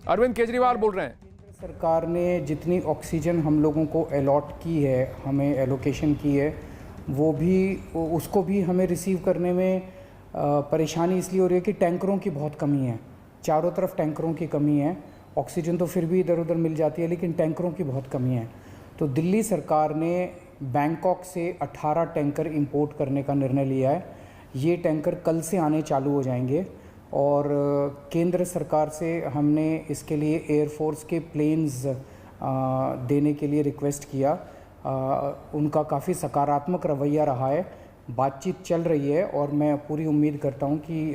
अरविंद केजरीवाल बोल रहे हैं। सरकार ने जितनी ऑक्सीजन हम लोगों को अलॉट की है, हमें एलोकेशन की है, वो भी उसको भी हमें रिसीव करने में परेशानी इसलिए हो रही है कि टैंकरों की बहुत कमी है। चारों तरफ टैंकरों की कमी है। ऑक्सीजन तो फिर भी इधर उधर मिल जाती है, लेकिन टैंकरों की बहुत कमी है। तो दिल्ली सरकार ने बैंकॉक से 18 टैंकर इंपोर्ट करने का निर्णय लिया है। ये टैंकर कल से आने चालू हो जाएंगे और केंद्र सरकार से हमने इसके लिए एयरफोर्स के प्लेन्स देने के लिए रिक्वेस्ट किया। उनका काफ़ी सकारात्मक रवैया रहा है, बातचीत चल रही है और मैं पूरी उम्मीद करता हूं कि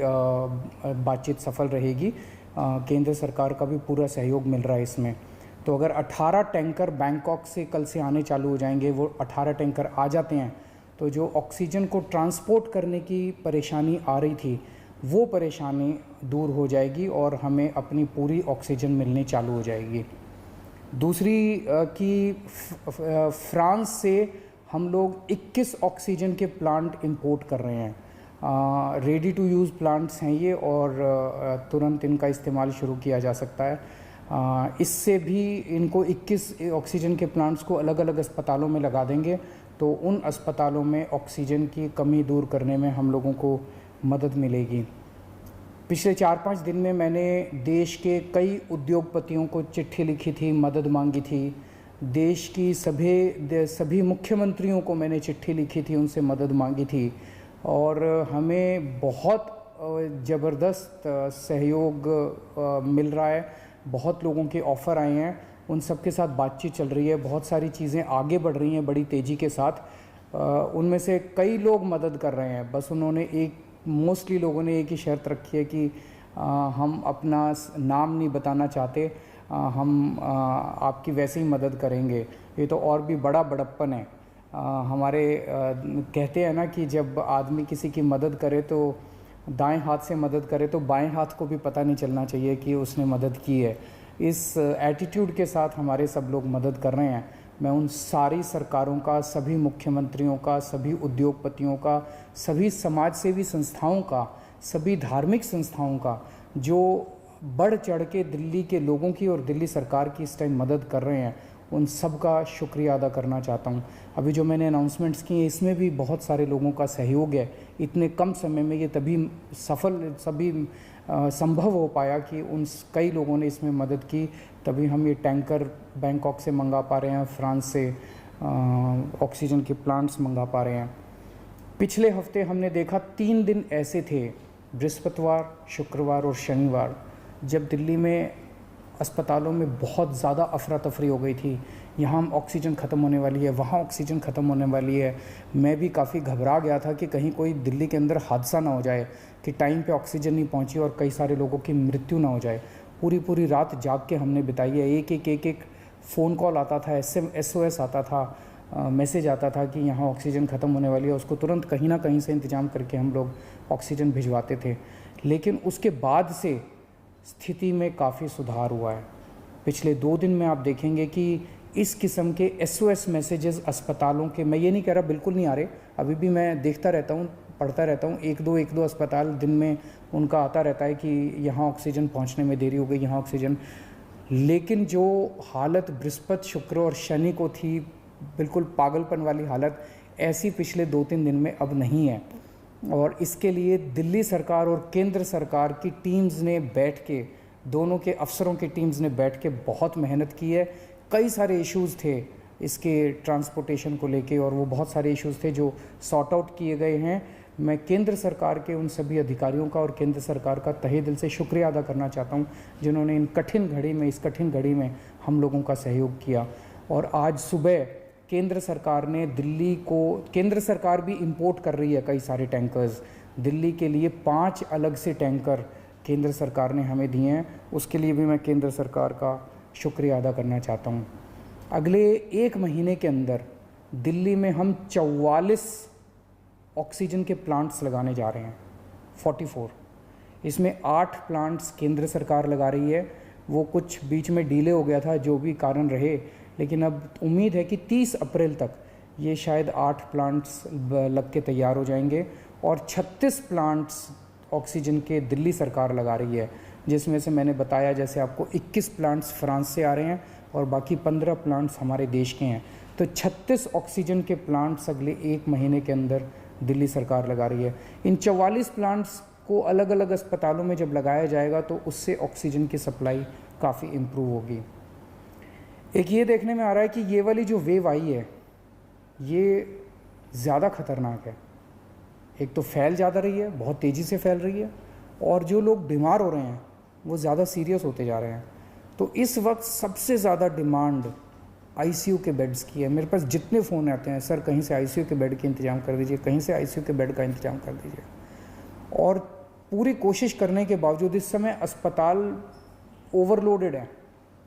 बातचीत सफल रहेगी। केंद्र सरकार का भी पूरा सहयोग मिल रहा है इसमें। तो अगर 18 टैंकर बैंकॉक से कल से आने चालू हो जाएंगे, वो 18 टैंकर आ जाते हैं तो जो ऑक्सीजन को ट्रांसपोर्ट करने की परेशानी आ रही थी वो परेशानी दूर हो जाएगी और हमें अपनी पूरी ऑक्सीजन मिलनी चालू हो जाएगी। दूसरी कि फ्रांस से हम लोग 21 ऑक्सीजन के प्लांट इंपोर्ट कर रहे हैं। रेडी टू यूज़ प्लांट्स हैं ये और तुरंत इनका इस्तेमाल शुरू किया जा सकता है। इससे भी इनको 21 ऑक्सीजन के प्लांट्स को अलग अलग अस्पतालों में लगा देंगे तो उन अस्पतालों में ऑक्सीजन की कमी दूर करने में हम लोगों को मदद मिलेगी। पिछले 4-5 दिन में मैंने देश के कई उद्योगपतियों को चिट्ठी लिखी थी, मदद मांगी थी। देश की सभी मुख्यमंत्रियों को मैंने चिट्ठी लिखी थी, उनसे मदद मांगी थी और हमें बहुत ज़बरदस्त सहयोग मिल रहा है। बहुत लोगों के ऑफ़र आए हैं, उन सब के साथ बातचीत चल रही है। बहुत सारी चीज़ें आगे बढ़ रही हैं बड़ी तेज़ी के साथ। उनमें से कई लोग मदद कर रहे हैं। बस उन्होंने मोस्टली लोगों ने एक ही शर्त रखी है कि हम अपना नाम नहीं बताना चाहते, हम आपकी वैसे ही मदद करेंगे। ये तो और भी बड़ा बड़प्पन है। हमारे कहते हैं ना कि जब आदमी किसी की मदद करे तो दाएं हाथ से मदद करे तो बाएं हाथ को भी पता नहीं चलना चाहिए कि उसने मदद की है। इस एटीट्यूड के साथ हमारे सब लोग मदद कर रहे हैं। मैं उन सारी सरकारों का, सभी मुख्यमंत्रियों का, सभी उद्योगपतियों का, सभी समाजसेवी संस्थाओं का, सभी धार्मिक संस्थाओं का जो बढ़ चढ़ के दिल्ली के लोगों की और दिल्ली सरकार की इस टाइम मदद कर रहे हैं, उन सब का शुक्रिया अदा करना चाहता हूं। अभी जो मैंने अनाउंसमेंट्स किए इसमें भी बहुत सारे लोगों का सहयोग है। इतने कम समय में ये तभी संभव हो पाया कि उन कई लोगों ने इसमें मदद की, तभी हम ये टैंकर बैंकॉक से मंगा पा रहे हैं, फ्रांस से ऑक्सीजन के प्लांट्स मंगा पा रहे हैं। पिछले हफ्ते हमने देखा 3 दिन ऐसे थे, बृहस्पतिवार, शुक्रवार और शनिवार, जब दिल्ली में अस्पतालों में बहुत ज़्यादा अफरा तफरी हो गई थी। यहाँ ऑक्सीजन ख़त्म होने वाली है, वहाँ ऑक्सीजन ख़त्म होने वाली है। मैं भी काफ़ी घबरा गया था कि कहीं कोई दिल्ली के अंदर हादसा ना हो जाए कि टाइम पे ऑक्सीजन नहीं पहुँची और कई सारे लोगों की मृत्यु ना हो जाए। पूरी रात जाग के हमने बिताई है। एक फ़ोन कॉल आता था, SOS आता था, मैसेज आता था कि यहाँ ऑक्सीजन ख़त्म होने वाली है। उसको तुरंत कहीं ना कहीं से इंतज़ाम करके हम लोग ऑक्सीजन भिजवाते थे। लेकिन उसके बाद से स्थिति में काफ़ी सुधार हुआ है। पिछले 2 दिन में आप देखेंगे कि इस किस्म के SOS मैसेजेस अस्पतालों के, मैं ये नहीं कह रहा बिल्कुल नहीं आ रहे, अभी भी मैं देखता रहता हूँ, पढ़ता रहता हूँ। एक दो अस्पताल दिन में उनका आता रहता है कि यहाँ ऑक्सीजन पहुँचने में देरी हो गई, यहाँ ऑक्सीजन। लेकिन जो हालत बृहस्पति, शुक्र और शनि को थी, बिल्कुल पागलपन वाली हालत, ऐसी पिछले 2-3 दिन में अब नहीं है। और इसके लिए दिल्ली सरकार और केंद्र सरकार की टीम्स ने बैठ के, दोनों के अफसरों की टीम्स ने बैठ के बहुत मेहनत की है। कई सारे इश्यूज़ थे इसके ट्रांसपोर्टेशन को लेके और वो बहुत सारे इश्यूज़ थे जो सॉर्ट आउट किए गए हैं। मैं केंद्र सरकार के उन सभी अधिकारियों का और केंद्र सरकार का तहे दिल से शुक्रिया अदा करना चाहता हूं, जिन्होंने इस कठिन घड़ी में हम लोगों का सहयोग किया। और आज सुबह केंद्र सरकार ने केंद्र सरकार भी इंपोर्ट कर रही है कई सारे टैंकर्स। दिल्ली के लिए 5 अलग से टैंकर केंद्र सरकार ने हमें दिए हैं, उसके लिए भी मैं केंद्र सरकार का शुक्रिया अदा करना चाहता हूँ। अगले 1 महीने के अंदर दिल्ली में हम 44 ऑक्सीजन के प्लांट्स लगाने जा रहे हैं, 44। इसमें 8 प्लांट्स केंद्र सरकार लगा रही है। वो कुछ बीच में डिले हो गया था, जो भी कारण रहे, लेकिन अब उम्मीद है कि 30 अप्रैल तक ये शायद 8 प्लांट्स लग के तैयार हो जाएंगे और 36 प्लांट्स ऑक्सीजन के दिल्ली सरकार लगा रही है। जिसमें से मैंने बताया जैसे आपको 21 प्लांट्स फ्रांस से आ रहे हैं और बाकी 15 प्लांट्स हमारे देश के हैं। तो 36 ऑक्सीजन के प्लांट्स अगले 1 महीने के अंदर दिल्ली सरकार लगा रही है। इन 44 प्लांट्स को अलग अलग अस्पतालों में जब लगाया जाएगा तो उससे ऑक्सीजन की सप्लाई काफ़ी इम्प्रूव होगी। एक ये देखने में आ रहा है कि ये वाली जो वेव आई है ये ज़्यादा खतरनाक है। एक तो फैल ज़्यादा रही है, बहुत तेज़ी से फैल रही है, और जो लोग बीमार हो रहे हैं वो ज़्यादा सीरियस होते जा रहे हैं। तो इस वक्त सबसे ज़्यादा डिमांड आईसीयू के बेड्स की है। मेरे पास जितने फ़ोन आते हैं, सर कहीं से आईसीयू के बेड के इंतज़ाम कर दीजिए, कहीं से आईसीयू के बेड का इंतज़ाम कर दीजिए। और पूरी कोशिश करने के बावजूद इस समय अस्पताल ओवरलोडेड है।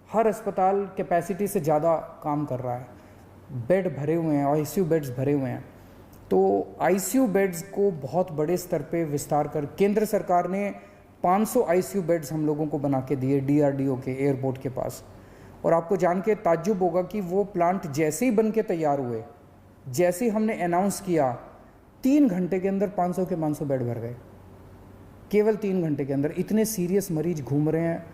हर अस्पताल कैपेसिटी से ज़्यादा काम कर रहा है, बेड भरे हुए हैं, आईसीयू बेड्स भरे हुए हैं। तो आईसीयू बेड्स को बहुत बड़े स्तर पे विस्तार कर केंद्र सरकार ने 500 आईसीयू बेड्स हम लोगों को बना के दिए डीआरडीओ के एयरपोर्ट के पास। और आपको जान के ताज्जुब होगा कि वो प्लांट जैसे ही बन के तैयार हुए, जैसे ही हमने अनाउंस किया, 3 घंटे के अंदर 500 के 500 बेड भर गए। केवल 3 घंटे के अंदर इतने सीरियस मरीज घूम रहे हैं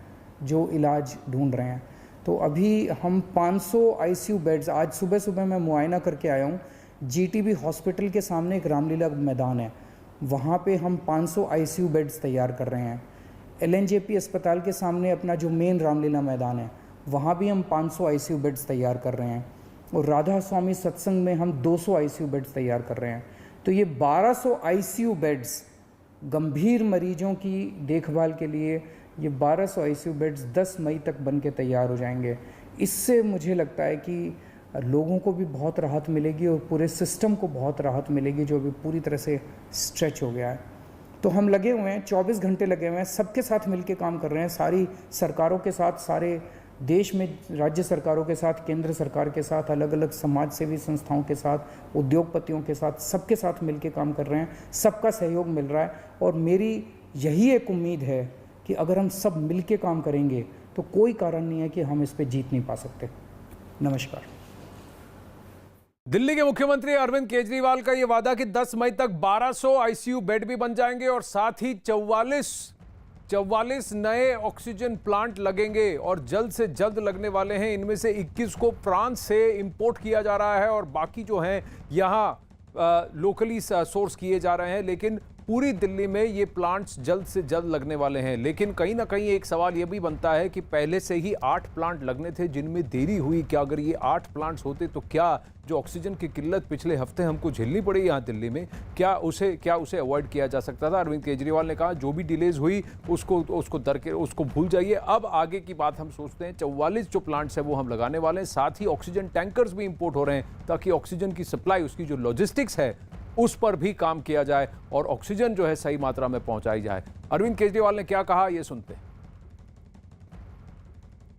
जो इलाज ढूंढ रहे हैं। तो अभी हम 500 आईसीयू बेड्स, आज सुबह सुबह मैं मुआयना करके आया हूँ, जीटीबी हॉस्पिटल के सामने एक रामलीला मैदान है, वहाँ पे हम 500 आईसीयू बेड्स तैयार कर रहे हैं। एलएनजेपी अस्पताल के सामने अपना जो मेन रामलीला मैदान है, वहाँ भी हम 500 आईसीयू बेड्स तैयार कर रहे हैं। और राधा स्वामी सत्संग में हम 200 आईसीयू बेड्स तैयार कर रहे हैं। तो ये 1200 आईसीयू बेड्स गंभीर मरीजों की देखभाल के लिए, ये 1200 आईसीयू बेड्स 10 मई तक बन के तैयार हो जाएंगे। इससे मुझे लगता है कि लोगों को भी बहुत राहत मिलेगी और पूरे सिस्टम को बहुत राहत मिलेगी जो अभी पूरी तरह से स्ट्रेच हो गया है। तो हम लगे हुए हैं, 24 घंटे लगे हुए हैं, सबके साथ मिलके काम कर रहे हैं, सारी सरकारों के साथ, सारे देश में राज्य सरकारों के साथ, केंद्र सरकार के साथ, अलग अलग समाज सेवी संस्थाओं के साथ, उद्योगपतियों के साथ, सबके साथ मिलके काम कर रहे हैं। सबका सहयोग मिल रहा है और मेरी यही एक उम्मीद है कि अगर हम सब मिलके काम करेंगे तो कोई कारण नहीं है कि हम इस पे जीत नहीं पा सकते। नमस्कार। दिल्ली के मुख्यमंत्री अरविंद केजरीवाल का यह वादा कि 10 मई तक 1200 आईसीयू बेड भी बन जाएंगे और साथ ही 44 नए ऑक्सीजन प्लांट लगेंगे और जल्द से जल्द लगने वाले हैं। इनमें से 21 को फ्रांस से इंपोर्ट किया जा रहा है और बाकी जो हैं यहाँ लोकली सोर्स किए जा रहे हैं। लेकिन पूरी दिल्ली में ये प्लांट्स जल्द से जल्द लगने वाले हैं। लेकिन कहीं ना कहीं एक सवाल ये भी बनता है कि पहले से ही 8 प्लांट लगने थे जिनमें देरी हुई। क्या अगर ये 8 प्लांट्स होते तो क्या जो ऑक्सीजन की किल्लत पिछले हफ्ते हमको झेलनी पड़ी यहाँ दिल्ली में, क्या उसे अवॉइड किया जा सकता था? अरविंद केजरीवाल ने कहा जो भी डिलेज हुई उसको भूल जाइए, अब आगे की बात हम सोचते हैं। 44 जो प्लांट्स है वो हम लगाने वाले हैं। साथ ही ऑक्सीजन टैंकर्स भी इंपोर्ट हो रहे हैं ताकि ऑक्सीजन की सप्लाई, उसकी जो लॉजिस्टिक्स है उस पर भी काम किया जाए और ऑक्सीजन जो है सही मात्रा में पहुंचाई जाए। अरविंद केजरीवाल ने क्या कहा, ये सुनते हैं।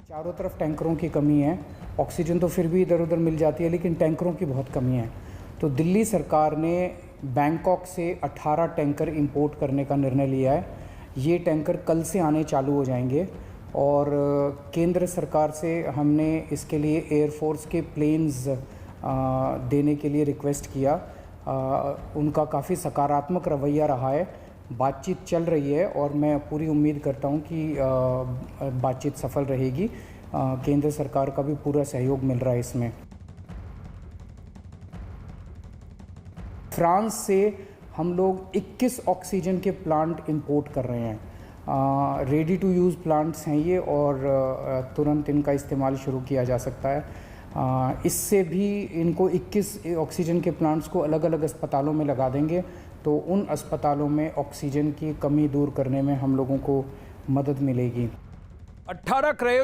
चारों तरफ टैंकरों की कमी है। ऑक्सीजन तो फिर भी इधर उधर मिल जाती है, लेकिन टैंकरों की बहुत कमी है। तो दिल्ली सरकार ने बैंकॉक से 18 टैंकर इंपोर्ट करने का निर्णय लिया है। ये टैंकर कल से आने चालू हो जाएंगे और केंद्र सरकार से हमने इसके लिए एयरफोर्स के प्लेन्स देने के लिए रिक्वेस्ट किया। उनका काफ़ी सकारात्मक रवैया रहा है, बातचीत चल रही है और मैं पूरी उम्मीद करता हूं कि बातचीत सफल रहेगी। केंद्र सरकार का भी पूरा सहयोग मिल रहा है इसमें। फ्रांस से हम लोग 21 ऑक्सीजन के प्लांट इंपोर्ट कर रहे हैं। रेडी टू यूज़ प्लांट्स हैं ये और तुरंत इनका इस्तेमाल शुरू किया जा सकता है। इससे भी इनको 21 ऑक्सीजन के प्लांट्स को अलग अलग अस्पतालों में लगा देंगे तो उन अस्पतालों में ऑक्सीजन की कमी दूर करने में हम लोगों को मदद मिलेगी। 18 क्रयो